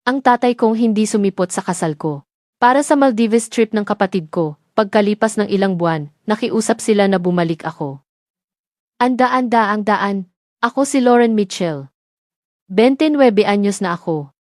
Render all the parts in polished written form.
Ang tatay kong hindi sumipot sa kasal ko. Para sa Maldives trip ng kapatid ko, pagkalipas ng ilang buwan, nakiusap sila na bumalik ako. Ang daan. Ako si Lauren Mitchell. 29 anyos na ako.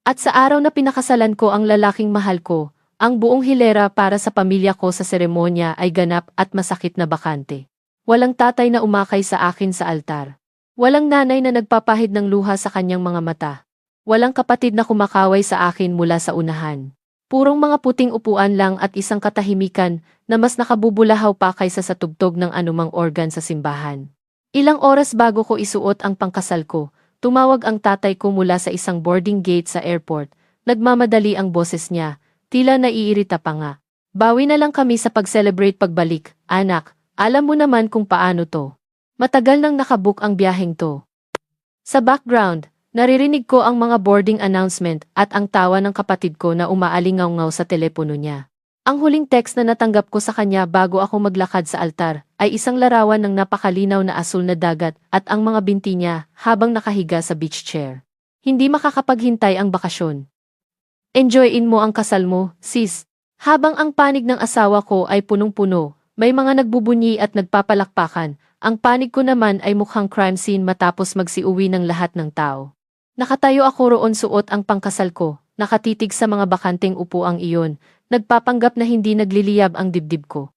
At sa araw na pinakasalan ko ang lalaking mahal ko, ang buong hilera para sa pamilya ko sa seremonya ay ganap at masakit na bakante. Walang tatay na umakay sa akin sa altar. Walang nanay na nagpapahid ng luha sa kanyang mga mata. Walang kapatid na kumakaway sa akin mula sa unahan. Purong mga puting upuan lang at isang katahimikan na mas nakabubulahaw pa kaysa sa tugtog ng anumang organ sa simbahan. Ilang oras bago ko isuot ang pangkasal ko, tumawag ang tatay ko mula sa isang boarding gate sa airport. Nagmamadali ang boses niya, tila naiirita pa nga. Bawi na lang kami sa pag-celebrate pagbalik, anak, alam mo naman kung paano to. Matagal nang nakabook ang biyaheng to. Sa background, naririnig ko ang mga boarding announcement at ang tawa ng kapatid ko na umaalingaw-ngaw sa telepono niya. Ang huling text na natanggap ko sa kanya bago ako maglakad sa altar ay isang larawan ng napakalinaw na asul na dagat at ang mga binti niya habang nakahiga sa beach chair. Hindi makakapaghintay ang bakasyon. Enjoyin mo ang kasal mo, sis. Habang ang panig ng asawa ko ay punong-puno, may mga nagbubunyi at nagpapalakpakan, ang panig ko naman ay mukhang crime scene matapos magsiuwi ng lahat ng tao. Nakatayo ako roon suot ang pangkasal ko, nakatitig sa mga bakanteng upuang iyon, nagpapanggap na hindi nagliliyab ang dibdib ko.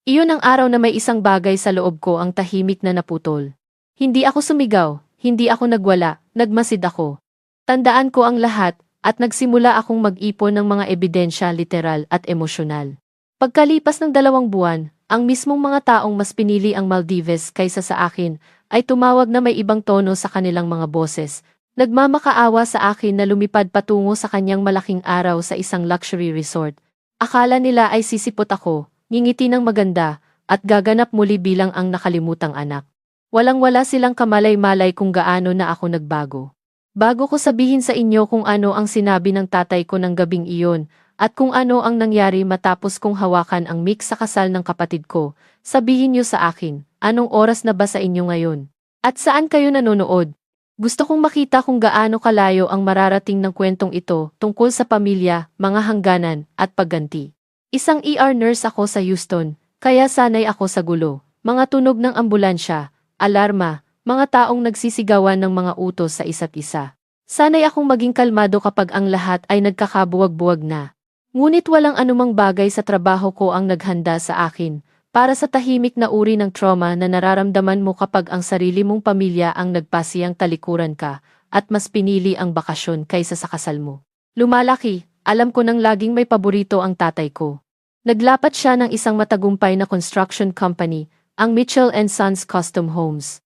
Iyon ang araw na may isang bagay sa loob ko ang tahimik na naputol. Hindi ako sumigaw, hindi ako nagwala, nagmasid ako. Tandaan ko ang lahat, at nagsimula akong mag-ipon ng mga ebidensya literal at emosyonal. Pagkalipas ng 2 buwan, ang mismong mga taong mas pinili ang Maldives kaysa sa akin, ay tumawag na may ibang tono sa kanilang mga boses. Nagmamakaawa sa akin na lumipad patungo sa kanyang malaking araw sa isang luxury resort. Akala nila ay sisipot ako, ngingiti ng maganda, at gaganap muli bilang ang nakalimutang anak. Walang-wala silang kamalay-malay kung gaano na ako nagbago. Bago ko sabihin sa inyo kung ano ang sinabi ng tatay ko ng gabing iyon, at kung ano ang nangyari matapos kong hawakan ang mic sa kasal ng kapatid ko, sabihin niyo sa akin, anong oras na ba sa inyo ngayon? At saan kayo nanonood? Gusto kong makita kung gaano kalayo ang mararating ng kwentong ito tungkol sa pamilya, mga hangganan, at pagganti. Isang ER nurse ako sa Houston, kaya sanay ako sa gulo, mga tunog ng ambulansya, alarma, mga taong nagsisigawan ng mga utos sa isa't isa. Sanay akong maging kalmado kapag ang lahat ay nagkakabuwag-buwag na. Ngunit walang anumang bagay sa trabaho ko ang naghanda sa akin, para sa tahimik na uri ng trauma na nararamdaman mo kapag ang sarili mong pamilya ang nagpasiyang talikuran ka, at mas pinili ang bakasyon kaysa sa kasal mo. Lumalaki, alam ko nang laging may paborito ang tatay ko. Naglapat siya ng isang matagumpay na construction company, ang Mitchell & Sons Custom Homes.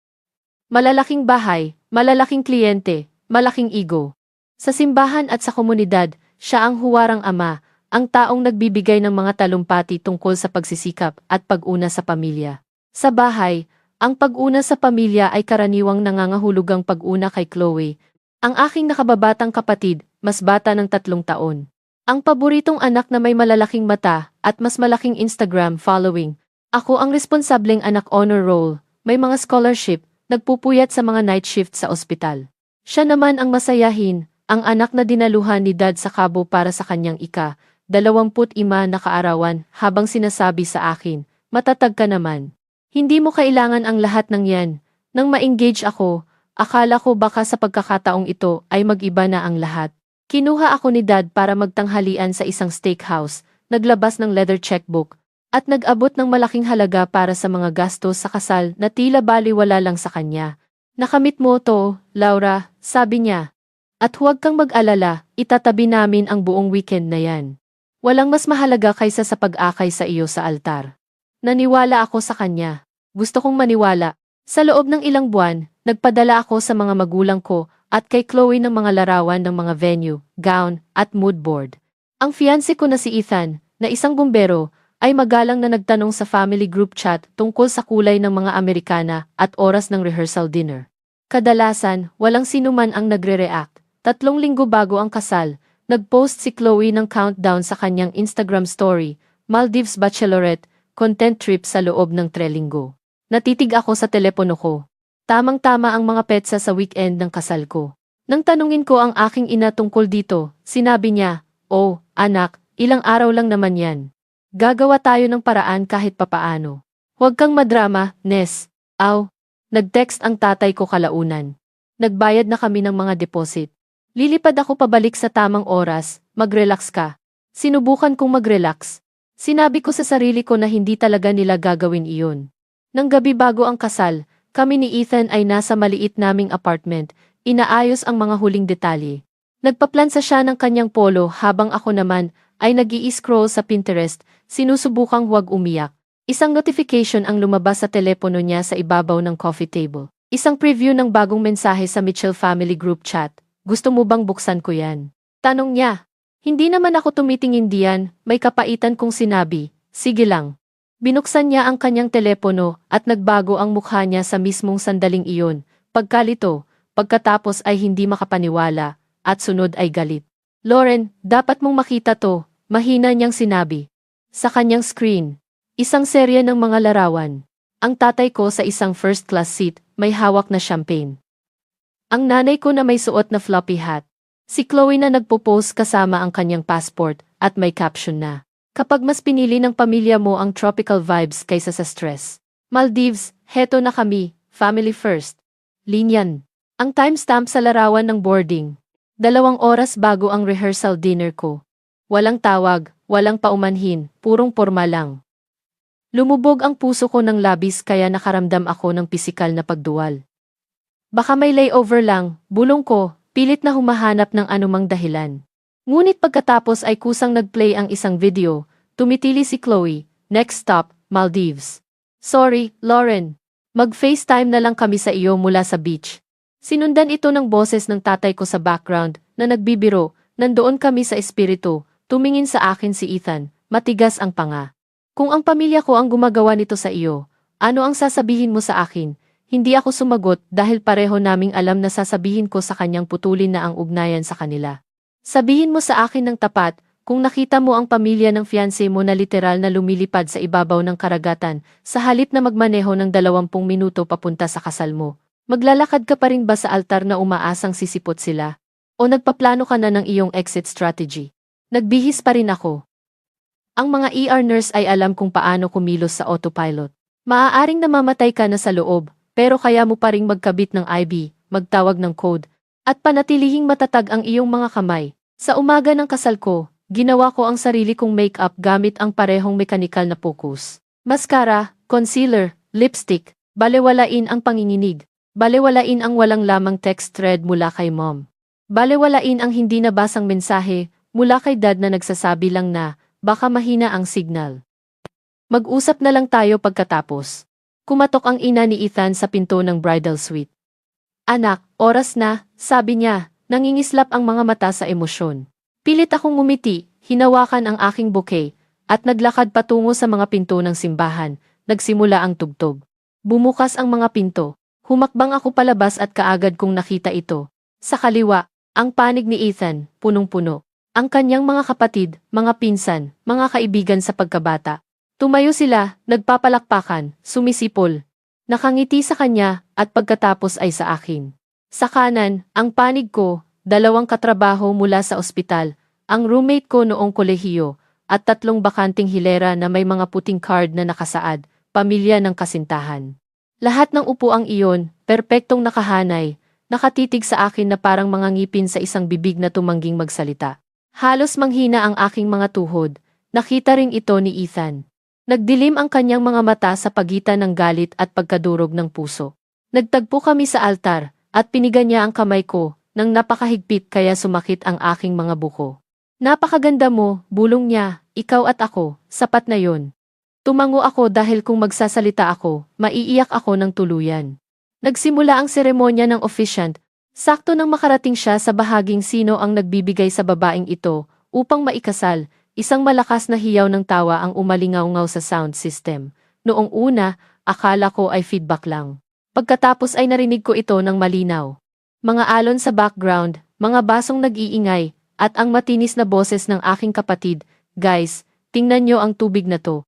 Malalaking bahay, malalaking kliyente, malaking ego. Sa simbahan at sa komunidad, siya ang huwarang ama, ang taong nagbibigay ng mga talumpati tungkol sa pagsisikap at pag-una sa pamilya. Sa bahay, ang pag-una sa pamilya ay karaniwang nangangahulugang pag-una kay Chloe, ang aking nakababatang kapatid, mas bata ng 3 taon. Ang paboritong anak na may malalaking mata at mas malaking Instagram following. Ako ang responsableng anak honor roll, may mga scholarship, nagpupuyat sa mga night shift sa ospital. Siya naman ang masayahin, ang anak na dinaluhan ni Dad sa Cabo para sa kanyang 25 na kaarawan habang sinasabi sa akin, matatag ka naman. Hindi mo kailangan ang lahat ng yan. Nang ma-engage ako, akala ko baka sa pagkakataong ito ay mag-iba na ang lahat. Kinuha ako ni Dad para magtanghalian sa isang steakhouse, naglabas ng leather checkbook, at nag-abot ng malaking halaga para sa mga gastos sa kasal na tila baliwala lang sa kanya. Nakamit mo to, Laura, sabi niya. At huwag kang mag-alala, itatabi namin ang buong weekend na yan. Walang mas mahalaga kaysa sa pag-akay sa iyo sa altar. Naniwala ako sa kanya. Gusto kong maniwala. Sa loob ng ilang buwan, nagpadala ako sa mga magulang ko at kay Chloe ng mga larawan ng mga venue, gown, at mood board. Ang fiancé ko na si Ethan, na isang bumbero, ay magalang na nagtanong sa family group chat tungkol sa kulay ng mga Amerikana at oras ng rehearsal dinner. Kadalasan, walang sinuman ang nagre-react. 3 linggo bago ang kasal, nag-post si Chloe ng countdown sa kanyang Instagram story, Maldives Bachelorette, content trip sa loob ng 3 linggo. Natitig ako sa telepono ko. Tamang-tama ang mga petsa sa weekend ng kasal ko. Nang tanungin ko ang aking ina tungkol dito, sinabi niya, "Oh, anak, ilang araw lang naman yan. Gagawa tayo ng paraan kahit papaano. Huwag kang madrama, Nes." Aw, nag-text ang tatay ko kalaunan. Nagbayad na kami ng mga deposit. Lilipad ako pabalik sa tamang oras, mag-relax ka. Sinubukan kong mag-relax. Sinabi ko sa sarili ko na hindi talaga nila gagawin iyon. Nang gabi bago ang kasal, kami ni Ethan ay nasa maliit naming apartment, inaayos ang mga huling detalye. Nagpaplansa siya ng kanyang polo habang ako naman ay nag-i-scroll sa Pinterest, sinusubukang huwag umiyak. Isang notification ang lumabas sa telepono niya sa ibabaw ng coffee table. Isang preview ng bagong mensahe sa Mitchell Family Group Chat. "Gusto mo bang buksan ko yan?" Tanong niya. Hindi naman ako tumitingin diyan, may kapaitan kong sinabi, "Sige lang." Binuksan niya ang kanyang telepono at nagbago ang mukha niya sa mismong sandaling iyon. Pagkalito, pagkatapos ay hindi makapaniwala, at sunod ay galit. "Lauren, dapat mong makita to," mahina niyang sinabi. Sa kanyang screen, isang serye ng mga larawan. Ang tatay ko sa isang first-class seat, may hawak na champagne. Ang nanay ko na may suot na floppy hat. Si Chloe na nagpo-pose kasama ang kanyang passport at may caption na, "Kapag mas pinili ng pamilya mo ang tropical vibes kaysa sa stress. Maldives, heto na kami, family first." Linyan. Ang timestamp sa larawan ng boarding. 2 oras bago ang rehearsal dinner ko. Walang tawag, walang paumanhin, purong porma lang. Lumubog ang puso ko ng labis kaya nakaramdam ako ng pisikal na pagduwal. Baka may layover lang, bulong ko, pilit na humahanap ng anumang dahilan. Ngunit pagkatapos ay kusang nag-play ang isang video, tumitili si Chloe, "Next stop, Maldives." "Sorry, Lauren. Mag-FaceTime na lang kami sa iyo mula sa beach." Sinundan ito ng boses ng tatay ko sa background na nagbibiro, nandoon kami sa espiritu, tumingin sa akin si Ethan, matigas ang panga. "Kung ang pamilya ko ang gumagawa nito sa iyo, ano ang sasabihin mo sa akin?" Hindi ako sumagot dahil pareho naming alam na sasabihin ko sa kanyang putulin na ang ugnayan sa kanila. "Sabihin mo sa akin ng tapat, kung nakita mo ang pamilya ng fiancé mo na literal na lumilipad sa ibabaw ng karagatan, sa halip na magmaneho ng 20 minuto papunta sa kasal mo, maglalakad ka pa rin ba sa altar na umaasang sisipot sila? O nagpaplano ka na ng iyong exit strategy?" Nagbihis pa rin ako. Ang mga ER nurse ay alam kung paano kumilos sa autopilot. Maaaring namamatay ka na sa loob, pero kaya mo pa ring magkabit ng IV, magtawag ng code, at panatilihing matatag ang iyong mga kamay. Sa umaga ng kasal ko, ginawa ko ang sarili kong make-up gamit ang parehong mekanikal na focus. Mascara, concealer, lipstick, balewalain ang panginginig, balewalain ang walang lamang text thread mula kay mom. Balewalain ang hindi nabasang mensahe mula kay dad na nagsasabi lang na, "Baka mahina ang signal. Mag-usap na lang tayo pagkatapos." Kumatok ang ina ni Ethan sa pinto ng bridal suite. "Anak, oras na," sabi niya, nangingislap ang mga mata sa emosyon. Pilit akong ngumiti, hinawakan ang aking bouquet, at naglakad patungo sa mga pinto ng simbahan. Nagsimula ang tugtog. Bumukas ang mga pinto. Humakbang ako palabas at kaagad kong nakita ito. Sa kaliwa, ang panig ni Ethan, punong-puno. Ang kanyang mga kapatid, mga pinsan, mga kaibigan sa pagkabata. Tumayo sila, nagpapalakpakan, sumisipol. Nakangiti sa kanya, at pagkatapos ay sa akin. Sa kanan, ang panig ko, 2 katrabaho mula sa ospital, ang roommate ko noong kolehiyo, at 3 bakanting hilera na may mga puting card na nakasaad, "Pamilya ng kasintahan." Lahat ng upuang iyon, perpektong nakahanay, nakatitig sa akin na parang mga ngipin sa isang bibig na tumangging magsalita. Halos manghina ang aking mga tuhod. Nakita rin ito ni Ethan. Nagdilim ang kanyang mga mata sa pagitan ng galit at pagkadurog ng puso. Nagtagpo kami sa altar, at piniga niya ang kamay ko, nang napakahigpit kaya sumakit ang aking mga buko. "Napakaganda mo," bulong niya, "ikaw at ako, sapat na yon." Tumango ako dahil kung magsasalita ako, maiiyak ako ng tuluyan. Nagsimula ang seremonya ng officiant, sakto nang makarating siya sa bahaging sino ang nagbibigay sa babaeng ito, upang maikasal. Isang malakas na hiyaw ng tawa ang umalingaw-ngaw sa sound system. Noong una, akala ko ay feedback lang. Pagkatapos ay narinig ko ito ng malinaw. Mga alon sa background, mga basong nag-iingay, at ang matinis na boses ng aking kapatid, "Guys, tingnan nyo ang tubig na to."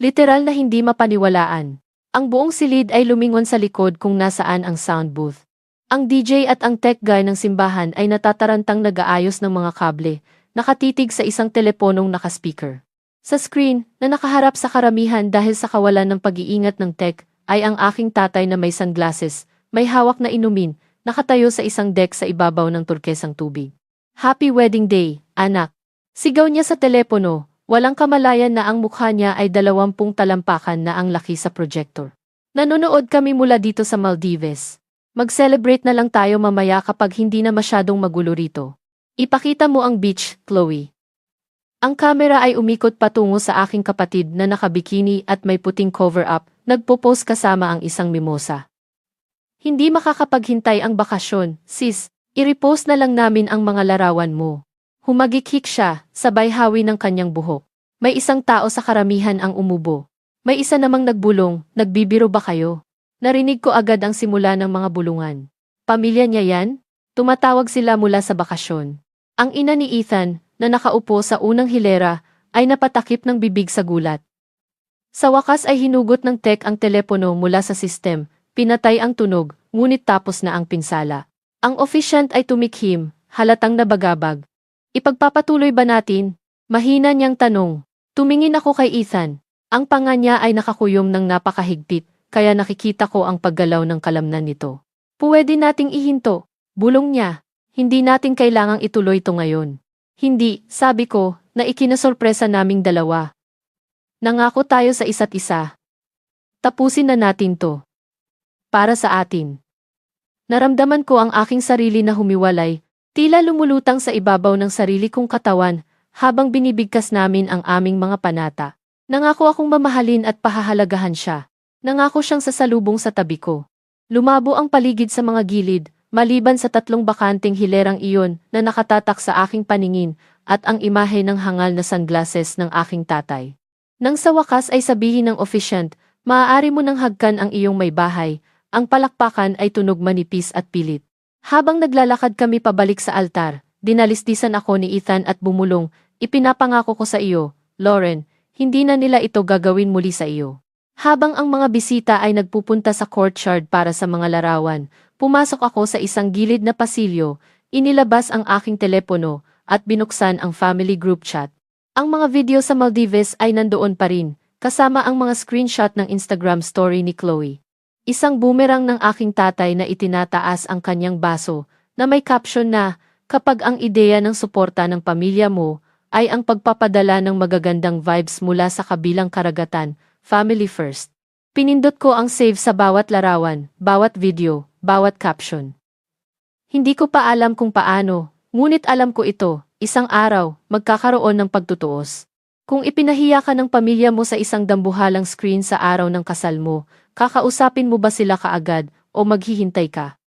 Literal na hindi mapaniwalaan. Ang buong silid ay lumingon sa likod kung nasaan ang sound booth. Ang DJ at ang tech guy ng simbahan ay natatarantang nag-aayos ng mga kable, nakatitig sa isang teleponong nakaspeaker. Sa screen, na nakaharap sa karamihan dahil sa kawalan ng pag-iingat ng tech, ay ang aking tatay na may sunglasses, may hawak na inumin, nakatayo sa isang deck sa ibabaw ng turkesang tubig. Happy wedding day, anak! Sigaw niya sa telepono, walang kamalayan na ang mukha niya ay 20 talampakan na ang laki sa projector. Nanonood kami mula dito sa Maldives. Mag-celebrate na lang tayo mamaya kapag hindi na masyadong magulo rito. Ipakita mo ang beach, Chloe. Ang kamera ay umikot patungo sa aking kapatid na nakabikini at may puting cover-up, nagpo-pose kasama ang isang mimosa. Hindi makakapaghintay ang bakasyon, sis, i-repost na lang namin ang mga larawan mo. Humagikhik siya, sabay hawi ng kanyang buhok. May isang tao sa karamihan ang umubo. May isa namang nagbulong, nagbibiro ba kayo? Narinig ko agad ang simula ng mga bulungan. Pamilya niya yan? Tumatawag sila mula sa bakasyon. Ang ina ni Ethan, na nakaupo sa unang hilera, ay napatakip ng bibig sa gulat. Sa wakas ay hinugot ng tech ang telepono mula sa sistem, pinatay ang tunog, ngunit tapos na ang pinsala. Ang officiant ay tumikhim, halatang nabagabag. Ipagpapatuloy ba natin? Mahina niyang tanong. Tumingin ako kay Ethan. Ang panga niya ay nakakuyom ng napakahigpit, kaya nakikita ko ang paggalaw ng kalamnan nito. Puwede nating ihinto. Bulong niya. Hindi natin kailangang ituloy ito ngayon. Hindi, sabi ko, na ikinasorpresa naming dalawa. Nangako tayo sa isa't isa. Tapusin na natin to. Para sa atin. Naramdaman ko ang aking sarili na humiwalay, tila lumulutang sa ibabaw ng sarili kong katawan, habang binibigkas namin ang aming mga panata. Nangako akong mamahalin at pahahalagahan siya. Nangako siyang sasalubong sa tabi ko. Lumabo ang paligid sa mga gilid, maliban sa 3 bakanting hilerang iyon na nakatatak sa aking paningin at ang imahe ng hangal na sunglasses ng aking tatay. Nang sa wakas ay sabihin ng officiant, maaari mo nang hagkan ang iyong may bahay, ang palakpakan ay tunog manipis at pilit. Habang naglalakad kami pabalik sa altar, dinalisdisan ako ni Ethan at bumulong, ipinapangako ko sa iyo, Lauren, hindi na nila ito gagawin muli sa iyo. Habang ang mga bisita ay nagpupunta sa courtyard para sa mga larawan, pumasok ako sa isang gilid na pasilyo, inilabas ang aking telepono, at binuksan ang family group chat. Ang mga video sa Maldives ay nandoon pa rin, kasama ang mga screenshot ng Instagram story ni Chloe. Isang boomerang ng aking tatay na itinataas ang kanyang baso, na may caption na, kapag ang ideya ng suporta ng pamilya mo, ay ang pagpapadala ng magagandang vibes mula sa kabilang karagatan, family first. Pinindot ko ang save sa bawat larawan, bawat video, bawat caption. Hindi ko pa alam kung paano, ngunit alam ko ito, isang araw, magkakaroon ng pagtutuos. Kung ipinahiya ka ng pamilya mo sa isang dambuhalang screen sa araw ng kasal mo, kakausapin mo ba sila kaagad o maghihintay ka?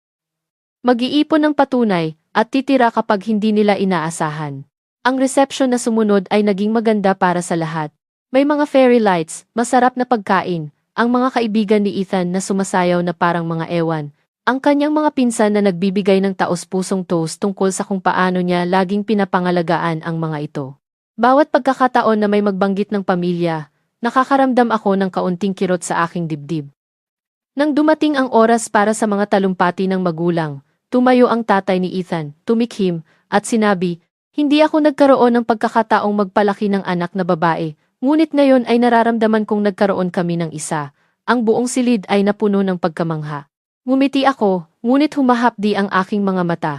Mag-iipon ng patunay at titira kapag hindi nila inaasahan. Ang reception na sumunod ay naging maganda para sa lahat. May mga fairy lights, masarap na pagkain, ang mga kaibigan ni Ethan na sumasayaw na parang mga ewan, ang kanyang mga pinsan na nagbibigay ng taos-pusong toast tungkol sa kung paano niya laging pinapangalagaan ang mga ito. Bawat pagkakataon na may magbanggit ng pamilya, nakakaramdam ako ng kaunting kirot sa aking dibdib. Nang dumating ang oras para sa mga talumpati ng magulang, tumayo ang tatay ni Ethan, tumikhim, at sinabi, hindi ako nagkaroon ng pagkakataong magpalaki ng anak na babae, ngunit ngayon ay nararamdaman kong nagkaroon kami ng isa. Ang buong silid ay napuno ng pagkamangha. Ngumiti ako, ngunit humahapdi ang aking mga mata.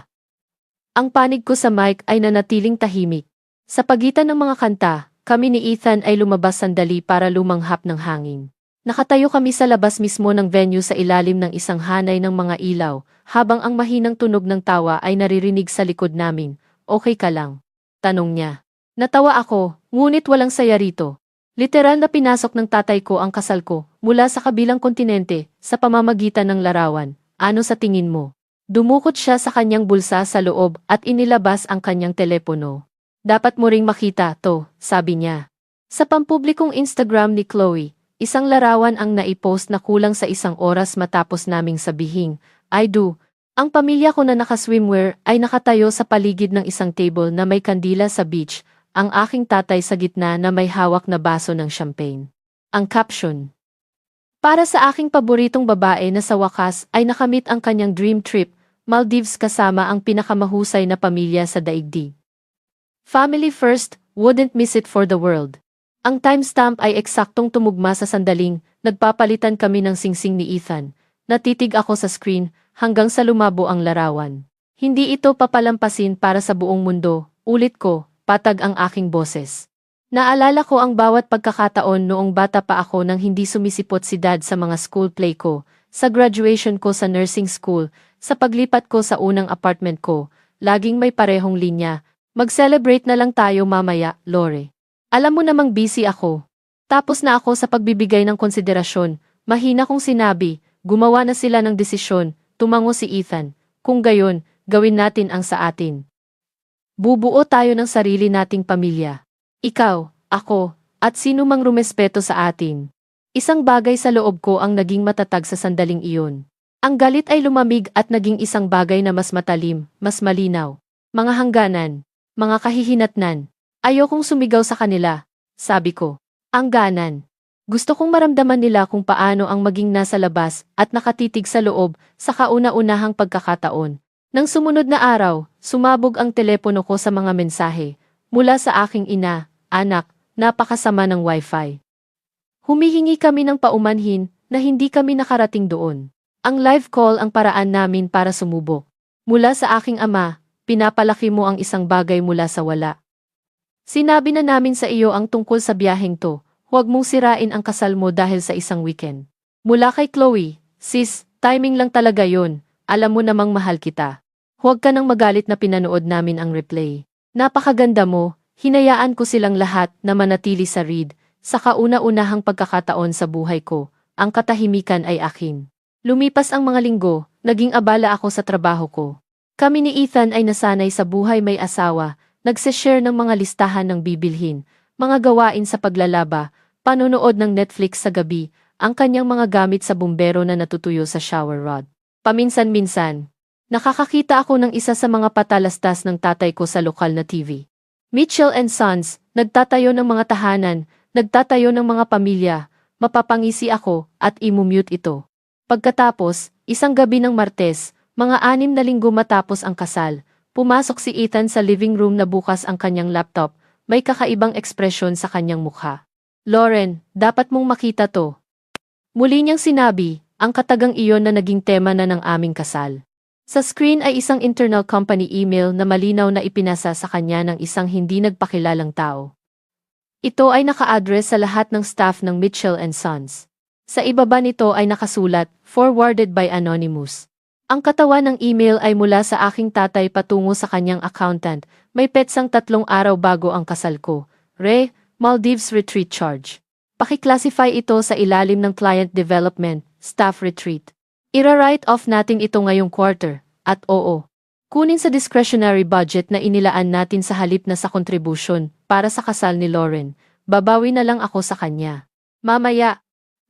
Ang panig ko sa mic ay nanatiling tahimik. Sa pagitan ng mga kanta, kami ni Ethan ay lumabas sandali para lumanghap ng hangin. Nakatayo kami sa labas mismo ng venue sa ilalim ng isang hanay ng mga ilaw, habang ang mahinang tunog ng tawa ay naririnig sa likod namin. Okay ka lang? Tanong niya. Natawa ako, ngunit walang saya rito. Literal na pinasok ng tatay ko ang kasal ko, mula sa kabilang kontinente, sa pamamagitan ng larawan. Ano sa tingin mo? Dumukot siya sa kanyang bulsa sa loob at inilabas ang kanyang telepono. Dapat mo ring makita to, sabi niya. Sa pampublikong Instagram ni Chloe, isang larawan ang naipost na kulang sa 1 oras matapos naming sabihing, I do. Ang pamilya ko na naka-swimwear ay nakatayo sa paligid ng isang table na may kandila sa beach, ang aking tatay sa gitna na may hawak na baso ng champagne. Ang caption. Para sa aking paboritong babae na sa wakas ay nakamit ang kanyang dream trip, Maldives kasama ang pinakamahusay na pamilya sa daigdig. Family first, wouldn't miss it for the world. Ang timestamp ay eksaktong tumugma sa sandaling nagpapalitan kami ng singsing ni Ethan. Natitig ako sa screen hanggang sa lumabo ang larawan. Hindi ito papalampasin para sa buong mundo, ulit ko, patag ang aking boses. Naalala ko ang bawat pagkakataon noong bata pa ako nang hindi sumisipot si Dad sa mga school play ko, sa graduation ko sa nursing school, sa paglipat ko sa unang apartment ko, laging may parehong linya. Mag-celebrate na lang tayo mamaya, Lore. Alam mo namang busy ako. Tapos na ako sa pagbibigay ng konsiderasyon, mahina kong sinabi, gumawa na sila ng desisyon, tumango si Ethan. Kung gayon, gawin natin ang sa atin. Bubuo tayo ng sarili nating pamilya. Ikaw, ako, at sino mang rumespeto sa atin. Isang bagay sa loob ko ang naging matatag sa sandaling iyon. Ang galit ay lumamig at naging isang bagay na mas matalim, mas malinaw. Mga hangganan, mga kahihinatnan. Ayokong sumigaw sa kanila, sabi ko. Ang ganan. Gusto kong maramdaman nila kung paano ang maging nasa labas at nakatitig sa loob sa kauna-unahang pagkakataon. Nang sumunod na araw, sumabog ang telepono ko sa mga mensahe mula sa aking ina. Anak, napakasama ng wifi. Humihingi kami ng paumanhin na hindi kami nakarating doon. Ang live call ang paraan namin para sumubok. Mula sa aking ama, pinapalaki mo ang isang bagay mula sa wala. Sinabi na namin sa iyo ang tungkol sa biyaheng to, huwag mong sirain ang kasal mo dahil sa isang weekend. Mula kay Chloe, sis, timing lang talaga yon. Alam mo namang mahal kita. Huwag ka nang magalit na pinanood namin ang replay. Napakaganda mo. Hinayaan ko silang lahat na manatili sa Reed, sa kauna-unahang pagkakataon sa buhay ko, ang katahimikan ay akin. Lumipas ang mga linggo, naging abala ako sa trabaho ko. Kami ni Ethan ay nasanay sa buhay may asawa, nagse-share ng mga listahan ng bibilhin, mga gawain sa paglalaba, panonood ng Netflix sa gabi, ang kanyang mga gamit sa bumbero na natutuyo sa shower rod. Paminsan-minsan, nakakakita ako ng isa sa mga patalastas ng tatay ko sa lokal na TV. Mitchell and Sons, nagtatayo ng mga tahanan, nagtatayo ng mga pamilya, mapapangisi ako at imumute ito. Pagkatapos, isang gabi ng Martes, mga 6 na linggo matapos ang kasal, pumasok si Ethan sa living room na bukas ang kanyang laptop, may kakaibang ekspresyon sa kanyang mukha. Lauren, dapat mong makita to. Muli niyang sinabi, ang katagang iyon na naging tema na ng aming kasal. Sa screen ay isang internal company email na malinaw na ipinasa sa kanya ng isang hindi nagpakilalang tao. Ito ay naka-address sa lahat ng staff ng Mitchell and Sons. Sa ibaba nito ay nakasulat, forwarded by Anonymous. Ang katawan ng email ay mula sa aking tatay patungo sa kanyang accountant, may petsang 3 araw bago ang kasal ko. Maldives Retreat Charge. Paki-classify ito sa ilalim ng Client Development, Staff Retreat. Ira-write off natin ito ngayong quarter, at oo. Kunin sa discretionary budget na inilaan natin sa halip na sa contribution para sa kasal ni Lauren, babawi na lang ako sa kanya. Mamaya,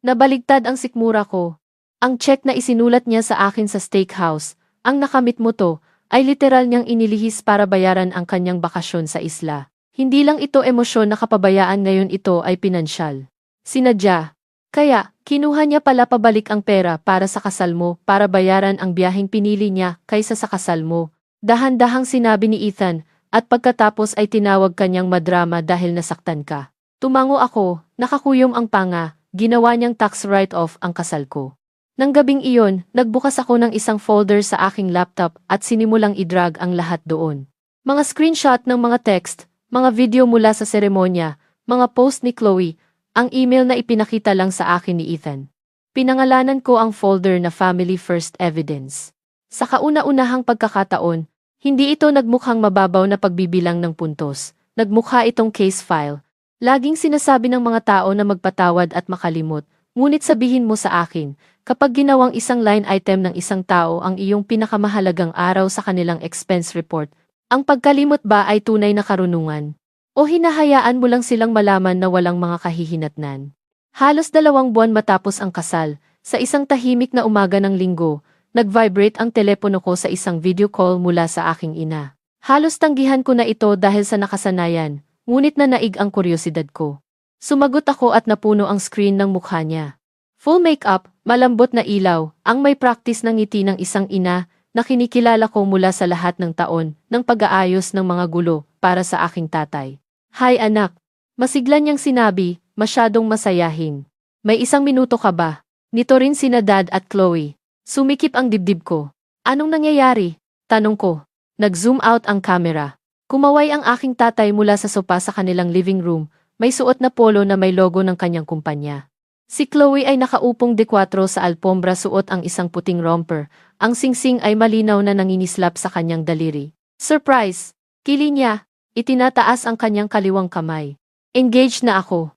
nabaligtad ang sikmura ko. Ang check na isinulat niya sa akin sa steakhouse, ang nakamit mo to, ay literal niyang inilihis para bayaran ang kanyang bakasyon sa isla. Hindi lang ito emosyon na kapabayaan ngayon ito ay pinansyal. Sinadya. Kaya, kinuha niya pala pabalik ang pera para sa kasal mo para bayaran ang biyaheng pinili niya kaysa sa kasal mo. Dahan-dahang sinabi ni Ethan, at pagkatapos ay tinawag kanyang madrama dahil nasaktan ka. Tumango ako, nakakuyom ang panga, ginawa niyang tax write-off ang kasal ko. Nang gabing iyon, nagbukas ako ng isang folder sa aking laptop at sinimulang i-drag ang lahat doon. Mga screenshot ng mga text, mga video mula sa seremonya, mga post ni Chloe, ang email na ipinakita lang sa akin ni Ethan. Pinangalanan ko ang folder na Family First Evidence. Sa kauna-unahang pagkakataon, hindi ito nagmukhang mababaw na pagbibilang ng puntos. Nagmukha itong case file. Laging sinasabi ng mga tao na magpatawad at makalimot, ngunit sabihin mo sa akin, kapag ginawang isang line item ng isang tao ang iyong pinakamahalagang araw sa kanilang expense report, ang pagkalimot ba ay tunay na karunungan? O hinahayaan mo lang silang malaman na walang mga kahihinatnan? Halos 2 buwan matapos ang kasal, sa isang tahimik na umaga ng linggo, nag-vibrate ang telepono ko sa isang video call mula sa aking ina. Halos tanggihan ko na ito dahil sa nakasanayan, ngunit nanaig ang kuryosidad ko. Sumagot ako at napuno ang screen ng mukha niya. Full makeup, malambot na ilaw, ang may practice ng ngiti ng isang ina, na kinikilala ko mula sa lahat ng taon ng pag-aayos ng mga gulo para sa aking tatay. Hi anak, masigla niyang sinabi, masyadong masayahin. May 1 minuto ka ba? Nito rin sina Dad at Chloe. Sumikip ang dibdib ko. Anong nangyayari? Tanong ko. Nag-zoom out ang camera. Kumaway ang aking tatay mula sa sopa sa kanilang living room, may suot na polo na may logo ng kanyang kumpanya. Si Chloe ay nakaupong de-4 sa alpombra suot ang isang puting romper, ang singsing ay malinaw na nangingislap sa kanyang daliri. Surprise! Kili niya, itinataas ang kanyang kaliwang kamay. Engaged na ako.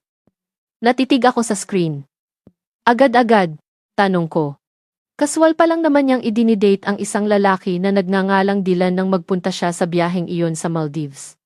Natitig ako sa screen. Agad-agad, tanong ko. Kaswal pa lang naman niyang idinidate ang isang lalaki na nagngangalang Dylan nang magpunta siya sa biyaheng iyon sa Maldives.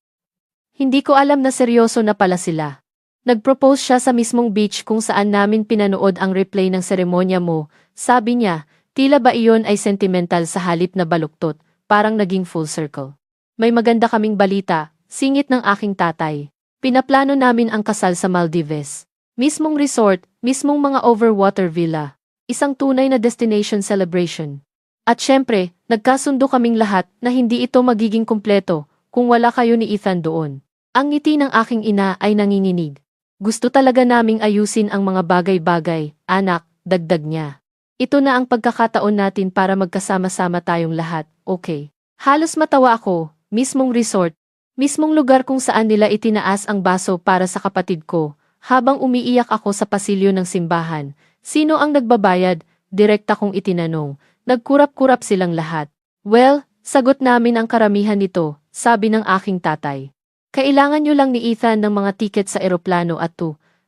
Hindi ko alam na seryoso na pala sila. Nag-propose siya sa mismong beach kung saan namin pinanood ang replay ng seremonya mo. Sabi niya, tila ba iyon ay sentimental sa halip na baluktot, parang naging full circle. May maganda kaming balita, singit ng aking tatay. Pinaplano namin ang kasal sa Maldives. Mismong resort, mismong mga overwater villa. Isang tunay na destination celebration. At syempre, nagkasundo kaming lahat na hindi ito magiging kumpleto kung wala kayo ni Ethan doon. Ang ngiti ng aking ina ay nanginginig. Gusto talaga naming ayusin ang mga bagay-bagay, anak, dagdag niya. Ito na ang pagkakataon natin para magkasama-sama tayong lahat, okay? Halos matawa ako, mismong resort, mismong lugar kung saan nila itinaas ang baso para sa kapatid ko, habang umiiyak ako sa pasilyo ng simbahan. Sino ang nagbabayad? Direkta kong itinanong. Nagkurap-kurap silang lahat. Well, sagot namin ang karamihan nito, sabi ng aking tatay. Kailangan nyo lang ni Ethan ng mga tiket sa eroplano at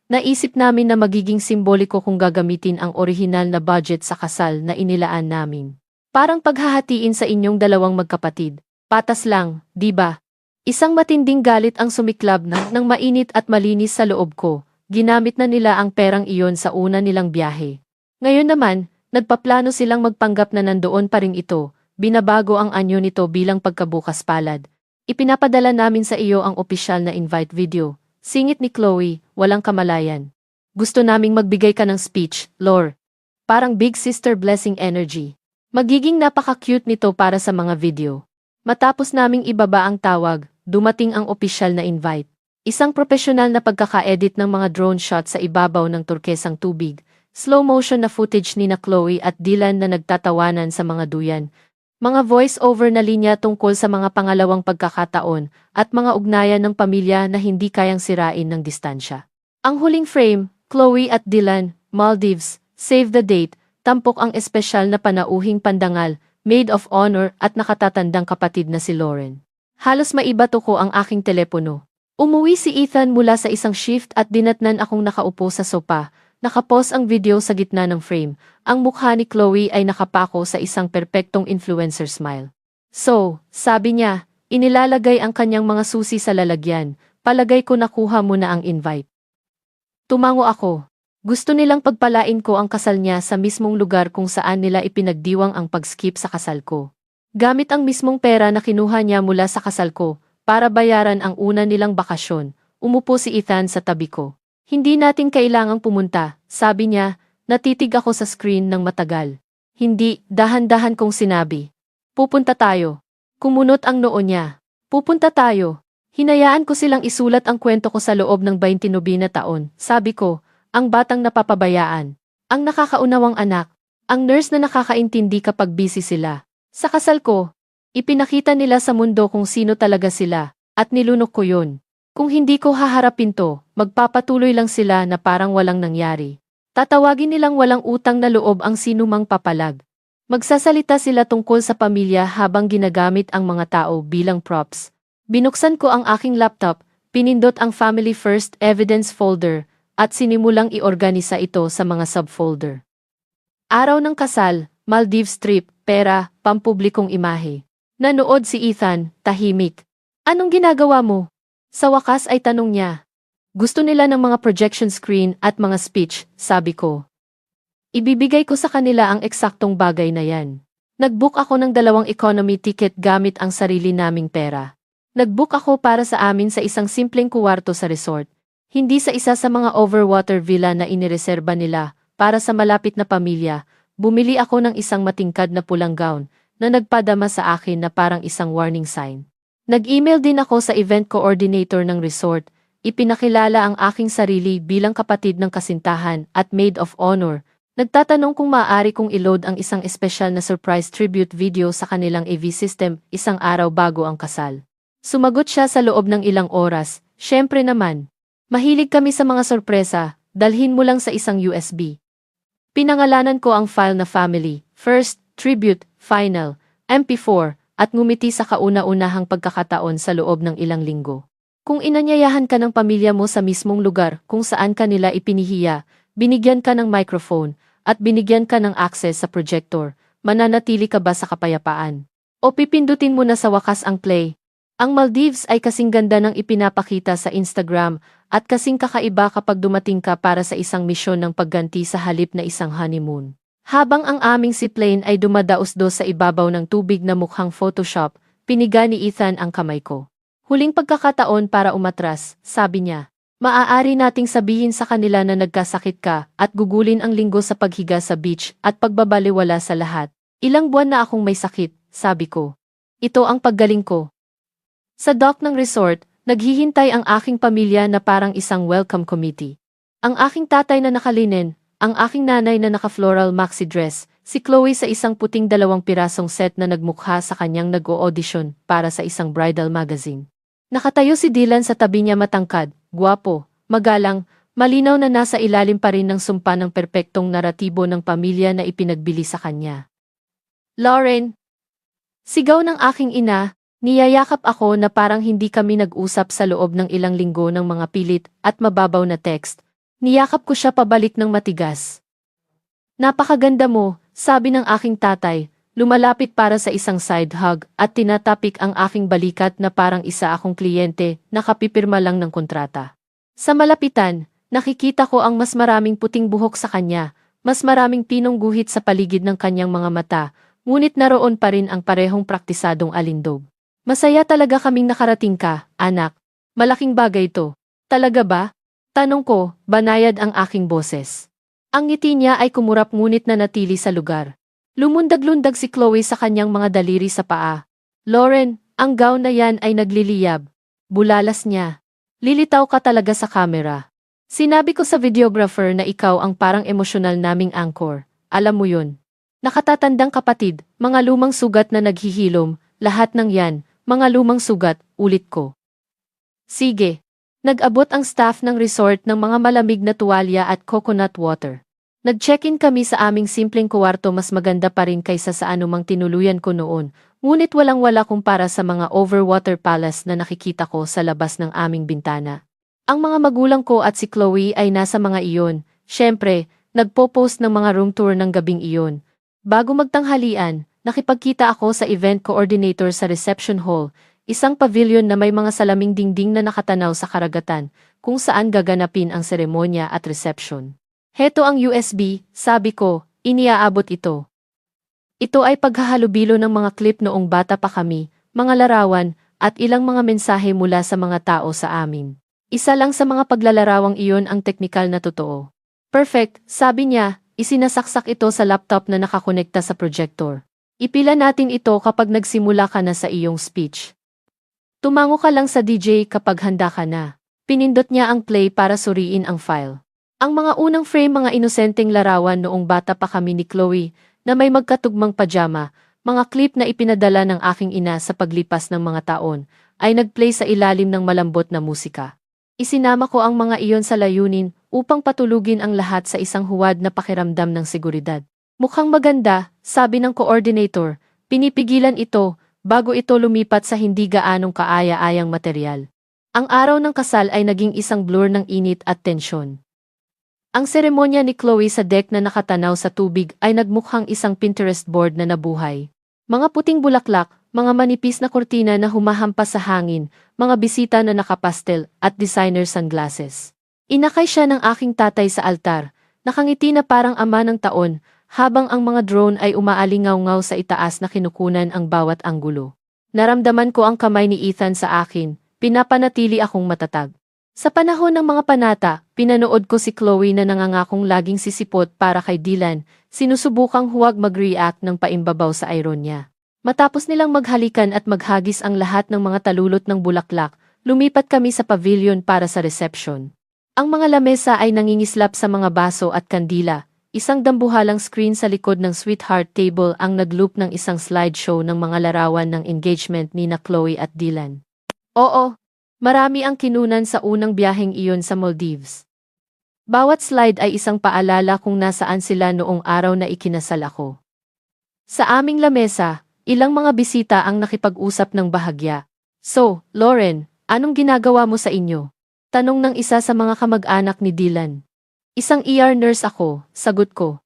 naisip namin na magiging simboliko kung gagamitin ang orihinal na budget sa kasal na inilaan namin. Parang paghahatiin sa inyong dalawang magkapatid. Patas lang, di ba? Isang matinding galit ang sumiklab ng mainit at malinis sa loob ko. Ginamit na nila ang perang iyon sa una nilang biyahe. Ngayon naman, nagpaplano silang magpanggap na nandoon pa rin ito, binabago ang anyo nito bilang pagkabukas palad. Ipinapadala namin sa iyo ang opisyal na invite video. Singit ni Chloe, walang kamalayan. Gusto naming magbigay ka ng speech, Lore. Parang big sister blessing energy. Magiging napaka-cute nito para sa mga video. Matapos naming ibaba ang tawag, dumating ang opisyal na invite. Isang profesional na pagkaka-edit ng mga drone shot sa ibabaw ng turkesang tubig, slow motion na footage ni na Chloe at Dylan na nagtatawanan sa mga duyan, mga voice-over na linya tungkol sa mga pangalawang pagkakataon at mga ugnayan ng pamilya na hindi kayang sirain ng distansya. Ang huling frame, Chloe at Dylan, Maldives, save the date, tampok ang espesyal na panauhing pandangal, maid of honor at nakatatandang kapatid na si Lauren. Halos maibato ko ang aking telepono. Umuwi si Ethan mula sa isang shift at dinatnan akong nakaupo sa sopa. Nakapos ang video sa gitna ng frame. Ang mukha ni Chloe ay nakapako sa isang perpektong influencer smile. So, sabi niya, inilalagay ang kanyang mga susi sa lalagyan. Palagay ko nakuha mo na ang invite. Tumango ako. Gusto nilang pagpalain ko ang kasal niya sa mismong lugar kung saan nila ipinagdiwang ang pag-skip sa kasal ko. Gamit ang mismong pera na kinuha niya mula sa kasal ko, para bayaran ang una nilang bakasyon, umupo si Ethan sa tabi ko. Hindi natin kailangang pumunta, sabi niya, natitig ako sa screen ng matagal. Hindi, dahan-dahan kong sinabi. Pupunta tayo. Kumunot ang noo niya. Pupunta tayo. Hinayaan ko silang isulat ang kwento ko sa loob ng 29 na taon, sabi ko, ang batang napapabayaan. Ang nakakaunawang anak. Ang nurse na nakakaintindi kapag busy sila. Sa kasal ko, ipinakita nila sa mundo kung sino talaga sila, at nilunok ko yun. Kung hindi ko haharapin to, magpapatuloy lang sila na parang walang nangyari. Tatawagin nilang walang utang na loob ang sinumang papalag. Magsasalita sila tungkol sa pamilya habang ginagamit ang mga tao bilang props. Binuksan ko ang aking laptop, pinindot ang Family First Evidence folder, at sinimulang iorganisa ito sa mga subfolder. Araw ng kasal, Maldives trip, pera, pampublikong imahe. Nanood si Ethan, tahimik. Anong ginagawa mo? Sa wakas ay tanong niya. Gusto nila ng mga projection screen at mga speech, sabi ko. Ibibigay ko sa kanila ang eksaktong bagay na yan. Nag-book ako ng 2 economy ticket gamit ang sarili naming pera. Nag-book ako para sa amin sa isang simpleng kuwarto sa resort. Hindi sa isa sa mga overwater villa na inireserba nila para sa malapit na pamilya. Bumili ako ng isang matingkad na pulang gown na nagpadama sa akin na parang isang warning sign. Nag-email din ako sa event coordinator ng resort, ipinakilala ang aking sarili bilang kapatid ng kasintahan at maid of honor. Nagtatanong kung maaari kong i-load ang isang espesyal na surprise tribute video sa kanilang AV system isang araw bago ang kasal. Sumagot siya sa loob ng ilang oras, syempre naman. Mahilig kami sa mga sorpresa, dalhin mo lang sa isang USB. Pinangalanan ko ang file na family, first, tribute, final, MP4, at ngumiti sa kauna-unahang pagkakataon sa loob ng ilang linggo. Kung inanyayahan ka ng pamilya mo sa mismong lugar kung saan ka nila ipinihiya, binigyan ka ng microphone, at binigyan ka ng access sa projector, mananatili ka ba sa kapayapaan? O pipindutin mo na sa wakas ang play? Ang Maldives ay kasing ganda ng ipinapakita sa Instagram at kasing kakaiba kapag dumating ka para sa isang misyon ng pagganti sa halip na isang honeymoon. Habang ang aming seaplane ay dumadaos-dos sa ibabaw ng tubig na mukhang Photoshop, piniga ni Ethan ang kamay ko. Huling pagkakataon para umatras, sabi niya. Maaari nating sabihin sa kanila na nagkasakit ka at gugulin ang linggo sa paghiga sa beach at pagbabaliwala sa lahat. Ilang buwan na akong may sakit, sabi ko. Ito ang paggaling ko. Sa dock ng resort, naghihintay ang aking pamilya na parang isang welcome committee. Ang aking tatay na nakalinen, ang aking nanay na naka-floral maxi dress, si Chloe sa isang puting 2 pirasong set na nagmukha sa kanyang nag-o-audition para sa isang bridal magazine. Nakatayo si Dylan sa tabi niya matangkad, gwapo, magalang, malinaw na nasa ilalim pa rin ng sumpa ng perpektong naratibo ng pamilya na ipinagbili sa kanya. Lauren! Sigaw ng aking ina. Niyayakap ako na parang hindi kami nag-usap sa loob ng ilang linggo ng mga pilit at mababaw na text. Niyakap ko siya pabalik ng matigas. Napakaganda mo, sabi ng aking tatay, lumalapit para sa isang side hug at tinatapik ang aking balikat na parang isa akong kliyente na kapipirma lang ng kontrata. Sa malapitan, nakikita ko ang mas maraming puting buhok sa kanya, mas maraming pinong guhit sa paligid ng kanyang mga mata, ngunit naroon pa rin ang parehong praktisadong alindog. Masaya talaga kaming nakarating ka, anak. Malaking bagay to. Talaga ba? Tanong ko, banayad ang aking boses. Ang ngiti niya ay kumurap ngunit nanatili sa lugar. Lumundag-lundag si Chloe sa kanyang mga daliri sa paa. Lauren, ang gown na yan ay nagliliyab. Bulalas niya. Lilitaw ka talaga sa camera. Sinabi ko sa videographer na ikaw ang parang emosyonal naming anchor. Alam mo yun. Nakatatandang kapatid, mga lumang sugat na naghihilom, lahat ng yan. Mga lumang sugat, ulit ko. Sige. Nag-abot ang staff ng resort ng mga malamig na tuwalya at coconut water. Nag-check-in kami sa aming simpleng kwarto mas maganda pa rin kaysa sa anumang tinuluyan ko noon, ngunit walang-wala kumpara sa mga overwater palace na nakikita ko sa labas ng aming bintana. Ang mga magulang ko at si Chloe ay nasa mga iyon, syempre, nagpo-post ng mga room tour ng gabing iyon. Bago magtanghalian, nakipagkita ako sa event coordinator sa reception hall, isang pavilion na may mga salaming dingding na nakatanaw sa karagatan, kung saan gaganapin ang seremonya at reception. Heto ang USB, sabi ko, iniaabot ito. Ito ay paghahalubilo ng mga clip noong bata pa kami, mga larawan, at ilang mga mensahe mula sa mga tao sa amin. Isa lang sa mga paglalarawang iyon ang teknikal na totoo. Perfect, sabi niya, isinasaksak ito sa laptop na nakakonekta sa projector. Ipila natin ito kapag nagsimula ka na sa iyong speech. Tumango ka lang sa DJ kapag handa ka na. Pinindot niya ang play para suriin ang file. Ang mga unang frame mga inosenteng larawan noong bata pa kami ni Chloe na may magkatugmang pajama, mga clip na ipinadala ng aking ina sa paglipas ng mga taon, ay nagplay sa ilalim ng malambot na musika. Isinama ko ang mga iyon sa layunin upang patulugin ang lahat sa isang huwad na pakiramdam ng seguridad. Mukhang maganda, sabi ng coordinator, pinipigilan ito bago ito lumipat sa hindi gaanong kaaya-ayang material. Ang araw ng kasal ay naging isang blur ng init at tensyon. Ang seremonya ni Chloe sa deck na nakatanaw sa tubig ay nagmukhang isang Pinterest board na nabuhay. Mga puting bulaklak, mga manipis na kurtina na humahampas sa hangin, mga bisita na nakapastel at designer sunglasses. Inakay siya ng aking tatay sa altar, nakangiti na parang ama ng taon, habang ang mga drone ay umaalingaw-ngaw sa itaas na kinukunan ang bawat anggulo. Naramdaman ko ang kamay ni Ethan sa akin, pinapanatili akong matatag. Sa panahon ng mga panata, pinanood ko si Chloe na nangangakong laging sisipot para kay Dylan, sinusubukang huwag mag-react ng paimbabaw sa iron niya. Matapos nilang maghalikan at maghagis ang lahat ng mga talulot ng bulaklak, lumipat kami sa pavilion para sa reception. Ang mga lamesa ay nangingislap sa mga baso at kandila. Isang dambuhalang screen sa likod ng sweetheart table ang nagloop ng isang slideshow ng mga larawan ng engagement ni na Chloe at Dylan. Oo, marami ang kinunan sa unang biyaheng iyon sa Maldives. Bawat slide ay isang paalala kung nasaan sila noong araw na ikinasal ako. Sa aming lamesa, ilang mga bisita ang nakipag-usap ng bahagya. So, Lauren, anong ginagawa mo sa inyo? Tanong ng isa sa mga kamag-anak ni Dylan. Isang ER nurse ako, sagot ko.